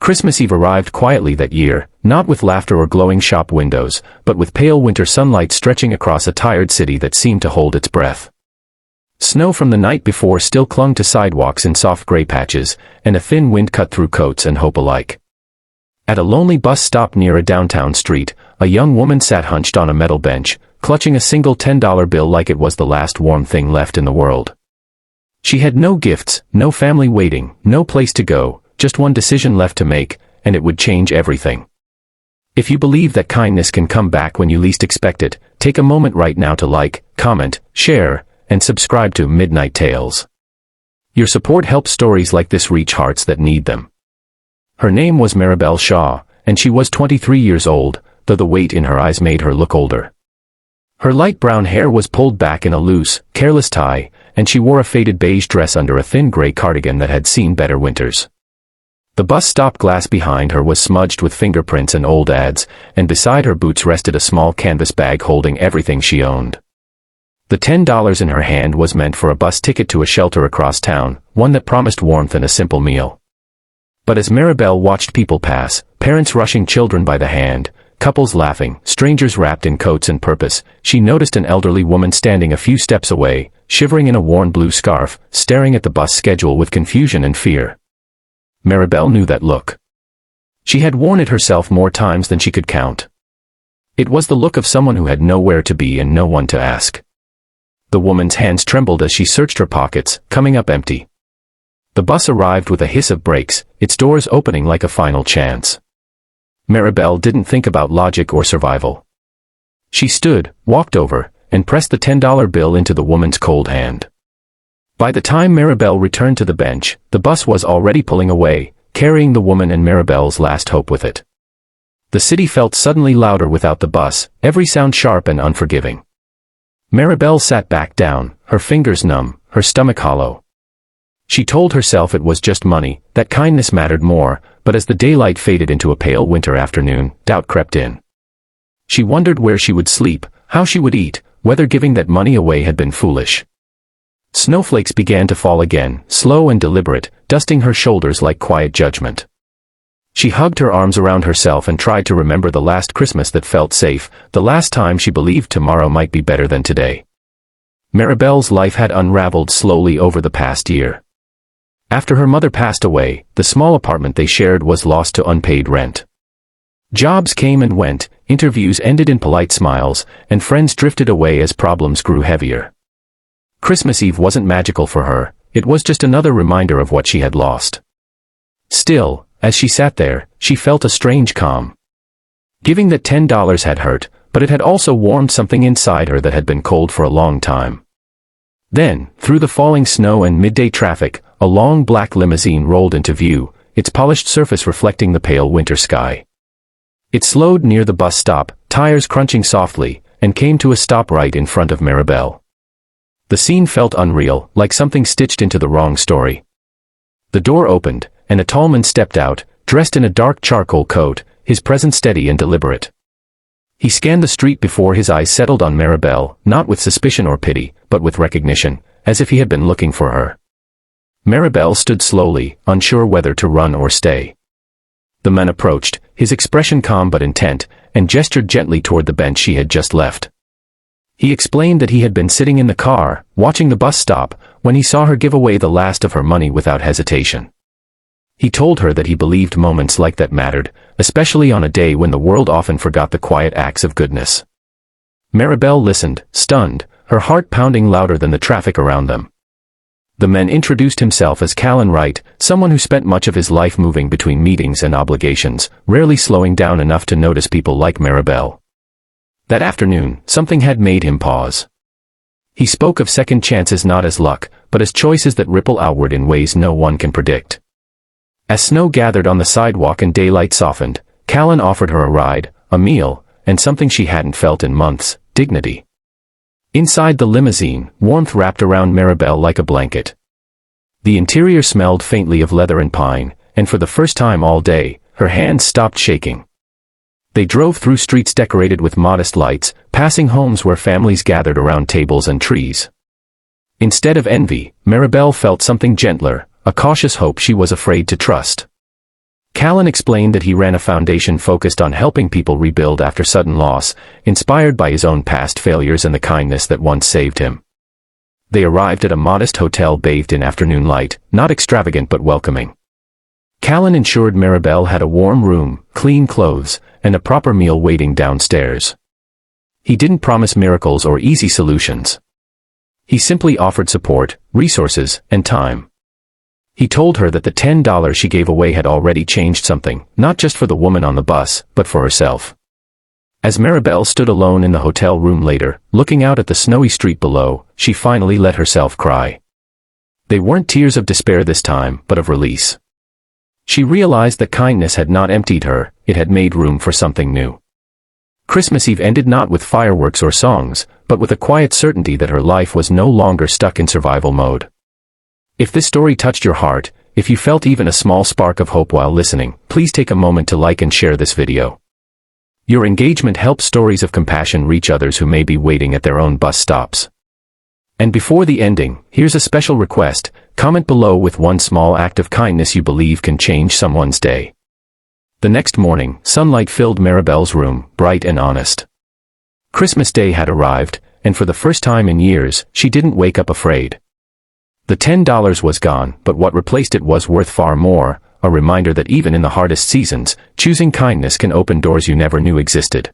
Christmas Eve arrived quietly that year, not with laughter or glowing shop windows, but with pale winter sunlight stretching across a tired city that seemed to hold its breath. Snow from the night before still clung to sidewalks in soft gray patches, and a thin wind cut through coats and hope alike. At a lonely bus stop near a downtown street, a young woman sat hunched on a metal bench, clutching a single $10 bill like it was the last warm thing left in the world. She had no gifts, no family waiting, no place to go, just one decision left to make, and it would change everything. If you believe that kindness can come back when you least expect it, take a moment right now to like, comment, share, and subscribe to Midnight Tales. Your support helps stories like this reach hearts that need them. Her name was Maribel Shaw, and she was 23 years old, though the weight in her eyes made her look older. Her light brown hair was pulled back in a loose, careless tie, and she wore a faded beige dress under a thin gray cardigan that had seen better winters. The bus stop glass behind her was smudged with fingerprints and old ads, and beside her boots rested a small canvas bag holding everything she owned. The $10 in her hand was meant for a bus ticket to a shelter across town, one that promised warmth and a simple meal. But as Maribel watched people pass, parents rushing children by the hand, couples laughing, strangers wrapped in coats and purpose, she noticed an elderly woman standing a few steps away, shivering in a worn blue scarf, staring at the bus schedule with confusion and fear. Maribel knew that look. She had worn it herself more times than she could count. It was the look of someone who had nowhere to be and no one to ask. The woman's hands trembled as she searched her pockets, coming up empty. The bus arrived with a hiss of brakes, its doors opening like a final chance. Maribel didn't think about logic or survival. She stood, walked over, and pressed the $10 bill into the woman's cold hand. By the time Maribel returned to the bench, the bus was already pulling away, carrying the woman and Maribel's last hope with it. The city felt suddenly louder without the bus, every sound sharp and unforgiving. Maribel sat back down, her fingers numb, her stomach hollow. She told herself it was just money, that kindness mattered more, but as the daylight faded into a pale winter afternoon, doubt crept in. She wondered where she would sleep, how she would eat, whether giving that money away had been foolish. Snowflakes began to fall again, slow and deliberate, dusting her shoulders like quiet judgment. She hugged her arms around herself and tried to remember the last Christmas that felt safe, the last time she believed tomorrow might be better than today. Maribel's life had unraveled slowly over the past year. After her mother passed away, the small apartment they shared was lost to unpaid rent. Jobs came and went, interviews ended in polite smiles, and friends drifted away as problems grew heavier. Christmas Eve wasn't magical for her, it was just another reminder of what she had lost. Still, as she sat there, she felt a strange calm. Giving that $10 had hurt, but it had also warmed something inside her that had been cold for a long time. Then, through the falling snow and midday traffic, a long black limousine rolled into view, its polished surface reflecting the pale winter sky. It slowed near the bus stop, tires crunching softly, and came to a stop right in front of Maribel. The scene felt unreal, like something stitched into the wrong story. The door opened, and a tall man stepped out, dressed in a dark charcoal coat, his presence steady and deliberate. He scanned the street before his eyes settled on Maribel, not with suspicion or pity, but with recognition, as if he had been looking for her. Maribel stood slowly, unsure whether to run or stay. The man approached, his expression calm but intent, and gestured gently toward the bench she had just left. He explained that he had been sitting in the car, watching the bus stop, when he saw her give away the last of her money without hesitation. He told her that he believed moments like that mattered, especially on a day when the world often forgot the quiet acts of goodness. Maribel listened, stunned, her heart pounding louder than the traffic around them. The man introduced himself as Callan Wright, someone who spent much of his life moving between meetings and obligations, rarely slowing down enough to notice people like Maribel. That afternoon, something had made him pause. He spoke of second chances not as luck, but as choices that ripple outward in ways no one can predict. As snow gathered on the sidewalk and daylight softened, Callan offered her a ride, a meal, and something she hadn't felt in months, dignity. Inside the limousine, warmth wrapped around Maribel like a blanket. The interior smelled faintly of leather and pine, and for the first time all day, her hands stopped shaking. They drove through streets decorated with modest lights, passing homes where families gathered around tables and trees. Instead of envy, Maribel felt something gentler, a cautious hope she was afraid to trust. Callan explained that he ran a foundation focused on helping people rebuild after sudden loss, inspired by his own past failures and the kindness that once saved him. They arrived at a modest hotel bathed in afternoon light, not extravagant but welcoming. Callan ensured Maribel had a warm room, clean clothes, and a proper meal waiting downstairs. He didn't promise miracles or easy solutions. He simply offered support, resources, and time. He told her that the $10 she gave away had already changed something, not just for the woman on the bus, but for herself. As Maribel stood alone in the hotel room later, looking out at the snowy street below, she finally let herself cry. They weren't tears of despair this time, but of release. She realized that kindness had not emptied her, it had made room for something new. Christmas Eve ended not with fireworks or songs, but with a quiet certainty that her life was no longer stuck in survival mode. If this story touched your heart, if you felt even a small spark of hope while listening, please take a moment to like and share this video. Your engagement helps stories of compassion reach others who may be waiting at their own bus stops. And before the ending, here's a special request: comment below with one small act of kindness you believe can change someone's day. The next morning, sunlight filled Maribel's room, bright and honest. Christmas Day had arrived, and for the first time in years, she didn't wake up afraid. The $10 was gone, but what replaced it was worth far more, a reminder that even in the hardest seasons, choosing kindness can open doors you never knew existed.